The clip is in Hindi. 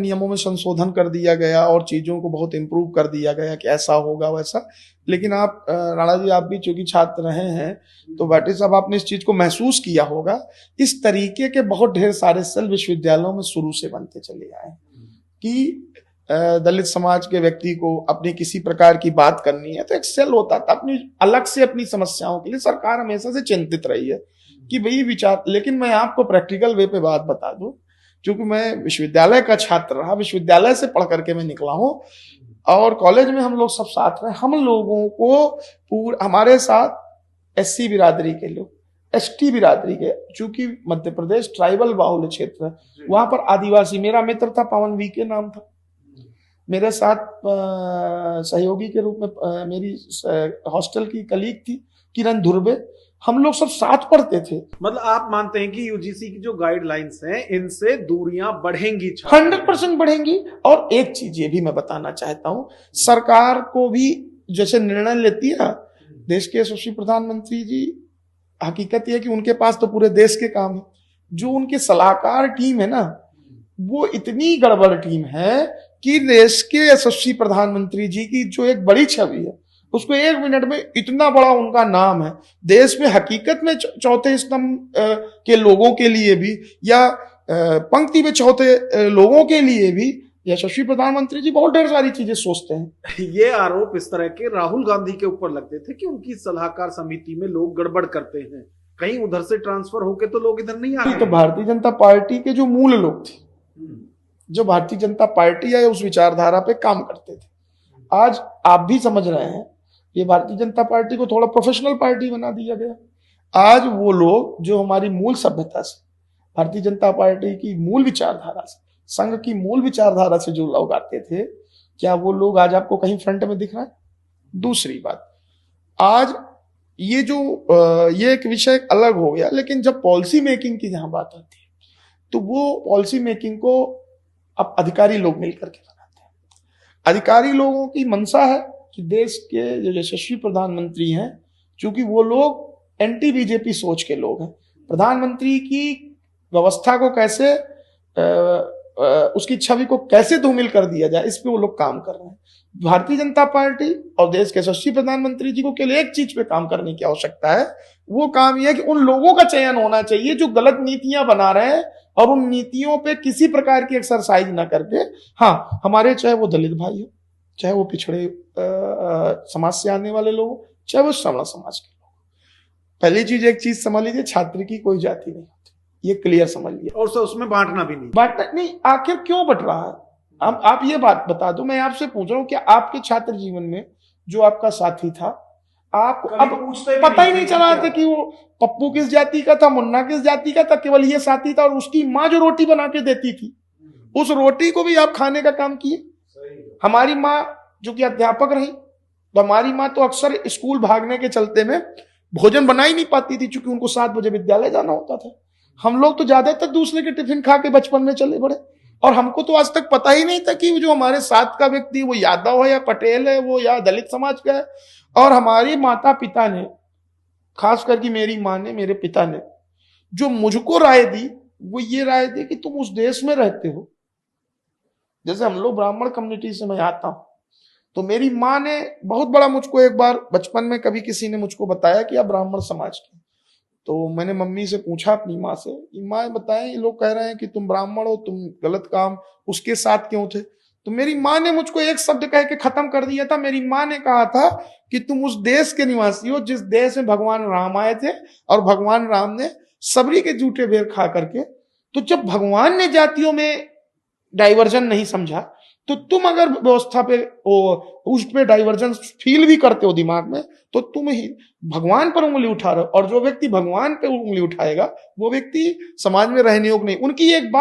नियमों में संशोधन कर दिया गया और चीजों को बहुत इम्प्रूव कर दिया गया कि ऐसा होगा वैसा। लेकिन आप राणा जी, आप भी चूंकि छात्र रहे हैं, तो भाटी साहब आपने इस चीज को महसूस किया होगा। इस तरीके के बहुत ढेर सारे सेल विश्वविद्यालयों में शुरू से बनते चले आए कि दलित समाज के व्यक्ति को अपनी किसी प्रकार की बात करनी है तो एक सेल होता था अपनी अलग से अपनी समस्याओं के लिए। सरकार हमेशा से चिंतित रही है कि भाई विचार। लेकिन मैं आपको प्रैक्टिकल वे पे बात बता दूं, क्योंकि मैं विश्वविद्यालय का छात्र रहा, विश्वविद्यालय से पढ़ करके मैं निकला हूं और कॉलेज में हम लोग सब साथ रहे। हम लोगों को हमारे साथ एससी बिरादरी के लोग, एसटी बिरादरी के, चूंकि मध्य प्रदेश ट्राइबल बाहुल्य क्षेत्र है, वहां पर आदिवासी, मेरा मित्र था पवन वी के नाम था, मेरे साथ सहयोगी के रूप में मेरी हॉस्टल की कलीग थी किरण धुर्वे, हम लोग सब साथ पढ़ते थे। मतलब आप मानते हैं कि यूजीसी की जो गाइडलाइंस हैं इनसे दूरियां बढ़ेंगी? 100% बढ़ेंगी। और एक चीज ये भी मैं बताना चाहता हूं, सरकार को भी जैसे निर्णय लेती है ना, देश के यशस्वी प्रधानमंत्री जी, हकीकत यह है कि उनके पास तो पूरे देश के काम है। जो उनकी सलाहकार टीम है ना, वो इतनी गड़बड़ टीम है कि देश के यशस्वी प्रधानमंत्री जी की जो एक बड़ी छवि है उसको 1 मिनट में इतना बड़ा उनका नाम है देश में। हकीकत में चौथे स्तंभ के लोगों के लिए भी या पंक्ति में चौथे लोगों के लिए भी यशस्वी प्रधानमंत्री जी बहुत ढेर सारी चीजें सोचते हैं। ये आरोप इस तरह के राहुल गांधी के ऊपर लगते थे कि उनकी सलाहकार समिति में लोग गड़बड़ करते हैं, कहीं उधर से ट्रांसफर होके तो लोग इधर नहीं आ रहे। तो भारतीय जनता पार्टी के जो मूल लोग थे, जो भारतीय जनता पार्टी या उस विचारधारा पे काम करते थे, आज आप भी समझ रहे हैं ये भारतीय जनता पार्टी को थोड़ा प्रोफेशनल पार्टी बना दिया गया। आज वो लोग जो हमारी मूल सभ्यता से, भारतीय जनता पार्टी की मूल विचारधारा से, संघ की मूल विचारधारा से जो लोग आते थे, क्या वो लोग आज आपको कहीं फ्रंट में दिख रहा है? दूसरी बात, आज ये एक विषय अलग हो गया, लेकिन जब पॉलिसी मेकिंग की जहां बात आती है तो वो पॉलिसी मेकिंग को अब अधिकारी लोग मिलकर के बनाते हैं। अधिकारी लोगों की मंशा है कि देश के जो यशस्वी प्रधानमंत्री हैं, चूंकि वो लोग एंटी बीजेपी सोच के लोग हैं, प्रधानमंत्री की व्यवस्था को कैसे उसकी छवि को कैसे धूमिल कर दिया जाए, इस पे वो लोग काम कर रहे हैं। भारतीय जनता पार्टी और देश के यशस्वी प्रधानमंत्री जी को केवल एक चीज पे काम करने की आवश्यकता है, वो काम यह है कि उन लोगों का चयन होना चाहिए जो गलत नीतियां बना रहे हैं और उन नीतियों पे किसी प्रकार की एक्सरसाइज ना करके, हाँ, हमारे चाहे वो दलित भाई हो, चाहे वो पिछड़े समाज से आने वाले लोग, चाहे वो श्रमण समाज के लोग। पहली चीज, एक चीज समझ लीजिए, छात्र की कोई जाति नहीं होती, ये क्लियर समझ लिया। और उसमें बांटना भी नहीं, बांटना नहीं। आखिर क्यों बट रहा है? आप ये बात बता दो, मैं आपसे पूछ रहा हूँ, क्या आपके छात्र जीवन में जो आपका साथी था, आप अब पता ही नहीं चला था कि वो पप्पू किस जाति का था, मुन्ना किस जाति का था? केवल ये साथी था और उसकी माँ जो रोटी बना के देती थी, उस रोटी को भी आप खाने का काम किए। हमारी माँ जो कि अध्यापक रही, तो हमारी माँ तो अक्सर स्कूल भागने के चलते में भोजन बना ही नहीं पाती थी, क्योंकि उनको 7 बजे विद्यालय जाना होता था। हम लोग तो ज्यादातर दूसरे के टिफिन खा के बचपन में चले बड़े, और हमको तो आज तक पता ही नहीं था कि जो हमारे साथ का व्यक्ति वो यादव है या पटेल है, वो या दलित समाज का है। और हमारी माता पिता ने, खास करके मेरी माँ ने, मेरे पिता ने जो मुझको राय दी, वो ये राय दी कि तुम उस देश में रहते हो, जैसे हम लोग ब्राह्मण कम्युनिटी से मैं आता हूं, तो मेरी माँ ने बहुत बड़ा मुझको, एक बार बचपन में कभी किसी ने मुझको बताया कि आप ब्राह्मण समाज के, तो मैंने मम्मी से पूछा अपनी माँ से, माँ बताएं ये लोग कह रहे हैं कि तुम ब्राह्मण हो, तुम गलत काम उसके साथ क्यों थे? तो मेरी माँ ने मुझको एक शब्द कह के खत्म कर दिया था। मेरी माँ ने कहा था कि तुम उस देश के निवासी हो जिस देश में भगवान राम आए थे, और भगवान राम ने सबरी के जूठे बेर खा करके, तो जब भगवान ने जातियों में डाइवर्जन नहीं समझा, तो तुम अगर व्यवस्था पे उस पे डाइवर्जन फील भी करते हो दिमाग में, तो तुम ही भगवान पर उंगली उठा रहे हो, और जो व्यक्ति भगवान पे उंगली उठाएगा वो व्यक्ति समाज में रहने योग्य नहीं। उनकी एक बात